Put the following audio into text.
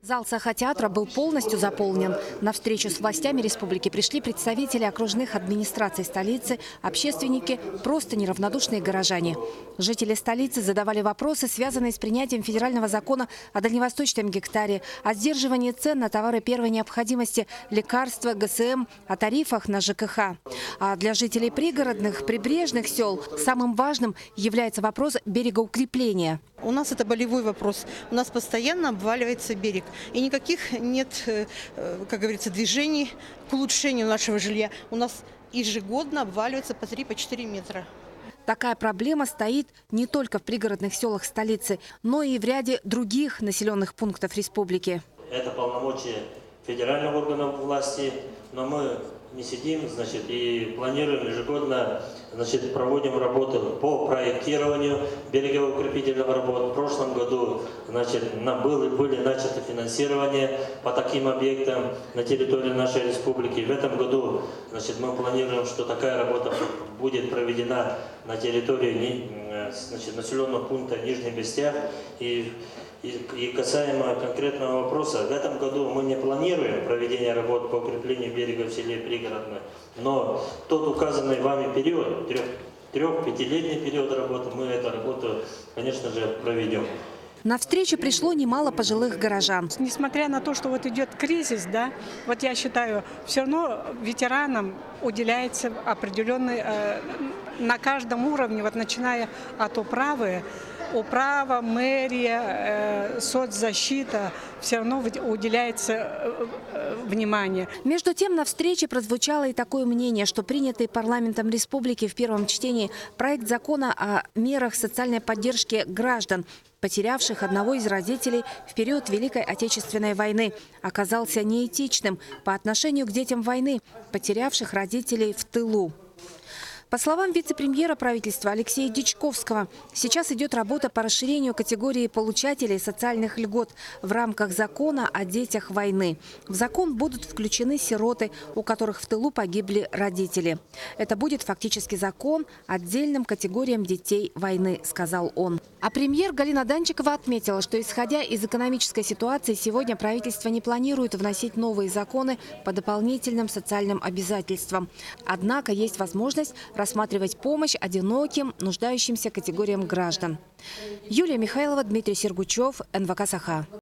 Зал Саха-театра был полностью заполнен. На встречу с властями республики пришли представители окружных администраций столицы, общественники, просто неравнодушные горожане. Жители столицы задавали вопросы, связанные с принятием федерального закона о дальневосточном гектаре, о сдерживании цен на товары первой необходимости, лекарства, ГСМ, о тарифах на ЖКХ. А для жителей пригородных, прибрежных сел самым важным является вопрос берегоукрепления. У нас это болевой вопрос. У нас постоянно обваливается берег. И никаких нет, как говорится, движений к улучшению нашего жилья. У нас ежегодно обваливается по 3-4 метра. Такая проблема стоит не только в пригородных селах столицы, но и в ряде других населенных пунктов республики. Это полномочия федеральных органов власти, но мы не сидим, значит, и планируем ежегодно, значит, проводим работу по проектированию берегоукрепительных работ. В прошлом году, значит, были начаты финансирование по таким объектам на территории нашей республики. В этом году, значит, мы планируем, что такая работа будет проведена на территории, значит, населенного пункта Нижний Бестях. И касаемо конкретного вопроса, в этом году мы не планируем проведение работ по укреплению берега в селе Пригородное, но тот указанный вами период, 3-5-летний период работы, мы эту работу, конечно же, проведем. На встречу пришло немало пожилых горожан. Несмотря на то, что вот идет кризис, да, вот я считаю, все равно ветеранам уделяется определенный, на каждом уровне, вот начиная от управа, мэрия, соцзащита, все равно уделяется внимание. Между тем, на встрече прозвучало и такое мнение, что принятый парламентом республики в первом чтении проект закона о мерах социальной поддержки граждан, потерявших одного из родителей в период Великой Отечественной войны, оказался неэтичным по отношению к детям войны, потерявших родителей в тылу. По словам вице-премьера правительства Алексея Дичковского, сейчас идет работа по расширению категории получателей социальных льгот в рамках закона о детях войны. В закон будут включены сироты, у которых в тылу погибли родители. Это будет фактически закон отдельным категориям детей войны, сказал он. А премьер Галина Данчикова отметила, что исходя из экономической ситуации, сегодня правительство не планирует вносить новые законы по дополнительным социальным обязательствам. Однако есть возможность рассматривать помощь одиноким, нуждающимся категориям граждан. Юлия Михайлова, Дмитрий Сергучев, НВК «Саха».